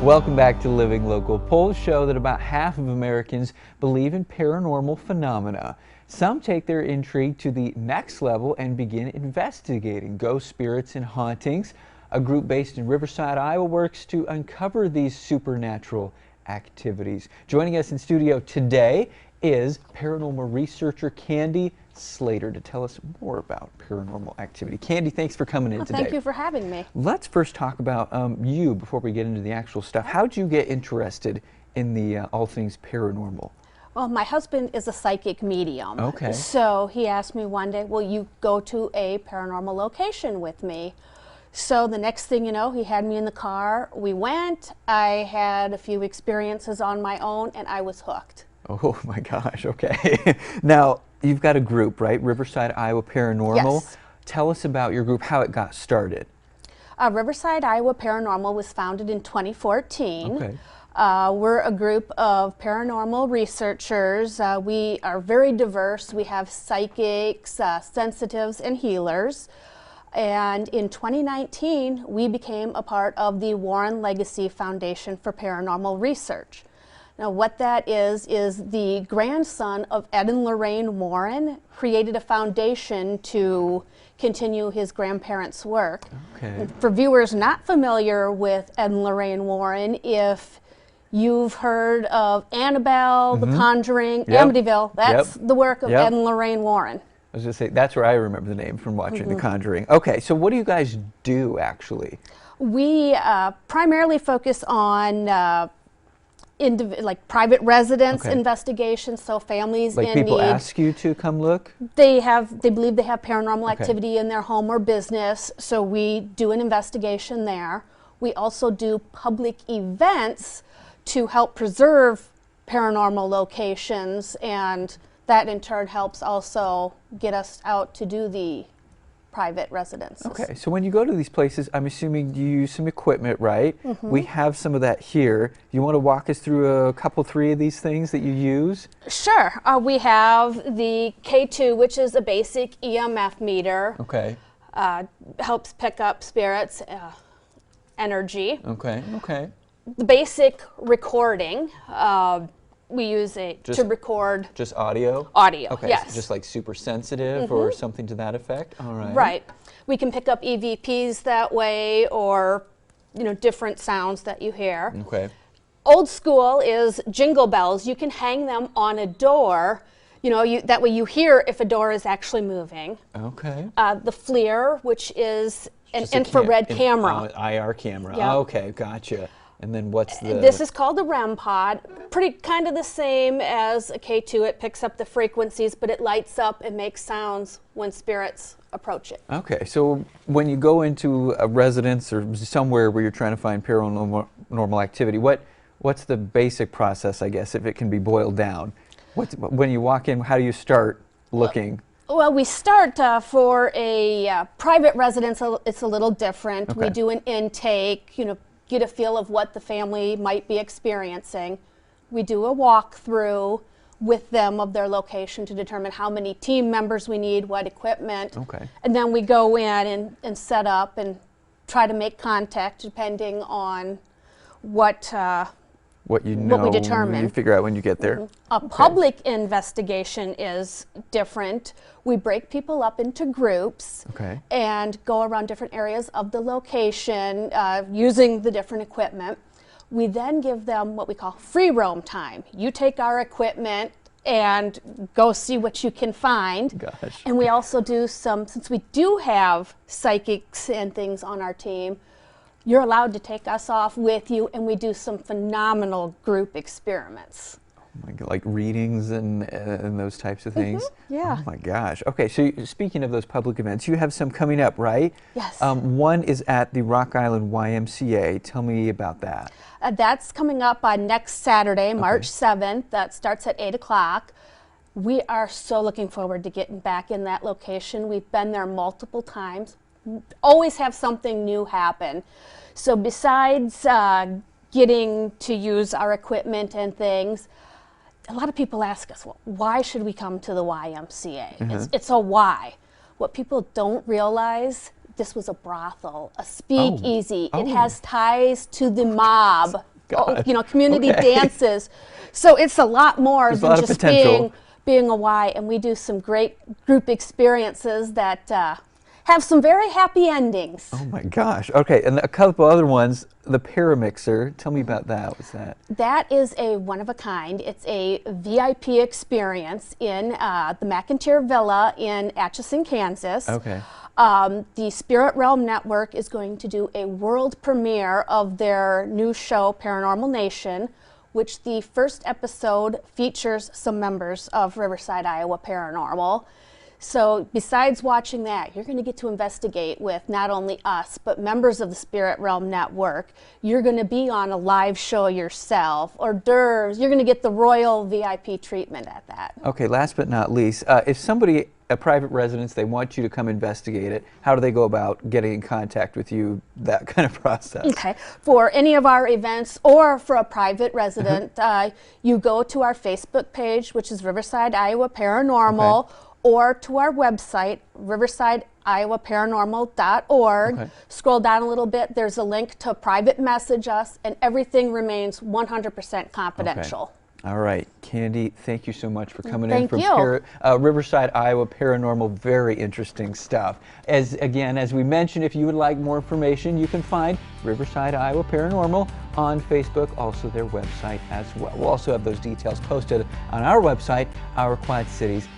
Welcome back to Living Local. Polls show that about half of Americans believe in paranormal phenomena. Some take their intrigue to the next level and begin investigating ghost spirits and hauntings. A group based in Riverside, Iowa works to uncover these supernatural activities. Joining us in studio today is paranormal researcher Candy Slater to tell us more about paranormal activity. Candy, thanks for coming in today. Thank you for having me. Let's first talk about you before we get into the actual stuff. How'd you get interested in the all things paranormal? Well, my husband is a psychic medium. Okay. So he asked me one day, will you go to a paranormal location with me? So the next thing you know, he had me in the car. We went. I had a few experiences on my own, and I was hooked. Oh my gosh, okay. Now, you've got a group, right? Riverside, Iowa Paranormal. Yes. Tell us about your group, how it got started. Riverside, Iowa Paranormal was founded in 2014. Okay. We're a group of paranormal researchers. We are very diverse. We have psychics, sensitives, and healers. And in 2019, we became a part of the Warren Legacy Foundation for Paranormal Research. Now, what that is the grandson of Ed and Lorraine Warren created a foundation to continue his grandparents' work. Okay. And for viewers not familiar with Ed and Lorraine Warren, if you've heard of Annabelle, The Conjuring, Amityville, that's the work of Ed and Lorraine Warren. I was going to say, that's where I remember the name from watching The Conjuring. Okay, so what do you guys do, actually? We primarily focus on like private residence investigations, so families like in people need. ask you to come look? They believe they have paranormal activity in their home or business, so we do an investigation there. We also do public events to help preserve paranormal locations, and that in turn helps also get us out to do the private residences. Okay, so when you go to these places, I'm assuming you use some equipment, right? We have some of that here. You want to walk us through a couple, three of these things that you use? Sure. We have the K2, which is a basic EMF meter. Okay. Helps pick up spirits, energy. Okay, okay. The basic recording. We use it to record. Just audio? Audio, okay, yes. So just like super sensitive or something to that effect? All right. Right. We can pick up EVPs that way, or different sounds that you hear. Okay. Old school is jingle bells. You can hang them on a door. That way you hear if a door is actually moving. Okay. The FLIR, which is an Just a infrared camera. IR camera. Yep. Okay, gotcha. And then what's the... This is called the REM pod. Pretty kind of the same as a K2. It picks up the frequencies, but it lights up and makes sounds when spirits approach it. Okay, so when you go into a residence or somewhere where you're trying to find paranormal activity, what's the basic process, I guess, if it can be boiled down? When you walk in, how do you start looking? Well, we start for a private residence. It's a little different. Okay. We do an intake, get a feel of what the family might be experiencing. We do a walkthrough with them of their location to determine how many team members we need, what equipment. Okay. And then we go in and set up and try to make contact depending on what you determine. You figure out when you get there. A public investigation is different. We break people up into groups and go around different areas of the location using the different equipment. We then give them what we call free roam time. You take our equipment and go see what you can find. Gosh. And we also do since we do have psychics and things on our team, you're allowed to take us off with you, and we do some phenomenal group experiments. Oh my God, like readings and those types of things? Yeah. Oh my gosh. Okay, so speaking of those public events, you have some coming up, right? Yes. One is at the Rock Island Ymca. Tell me about that. That's coming up on next Saturday, March 7th. That starts at 8 o'clock. We are so looking forward to getting back in that location. We've been there multiple times. Always have something new happen. So besides getting to use our equipment and things, a lot of people ask us, well, why should we come to the YMCA? It's a why. What people don't realize, this was a brothel, a speakeasy. It has ties to the mob. community dances. So it's a lot more There's a than lot of just potential. being a Y. And we do some great group experiences that have some very happy endings. Oh my gosh. Okay, and a couple other ones. The Paramixer. Tell me about that. What's that? That is a one of a kind. It's a VIP experience in the McIntyre Villa in Atchison, Kansas. Okay. The Spirit Realm Network is going to do a world premiere of their new show, Paranormal Nation, which the first episode features some members of Riverside, Iowa Paranormal. So besides watching that, you're going to get to investigate with not only us, but members of the Spirit Realm Network. You're going to be on a live show yourself, hors d'oeuvres. You're going to get the royal VIP treatment at that. Okay, last but not least, if somebody, a private residence, they want you to come investigate it, how do they go about getting in contact with you, that kind of process? Okay, for any of our events or for a private resident, you go to our Facebook page, which is Riverside, Iowa Paranormal, or to our website, riversideiowa.paranormal.org. Okay. Scroll down a little bit, there's a link to private message us, and everything remains 100% confidential. Okay. All right, Candy, thank you so much for coming Thank in you. from Riverside, Iowa Paranormal. Very interesting stuff. As we mentioned, if you would like more information, you can find Riverside, Iowa Paranormal on Facebook, also their website as well. We'll also have those details posted on our website, ourquadcities.com.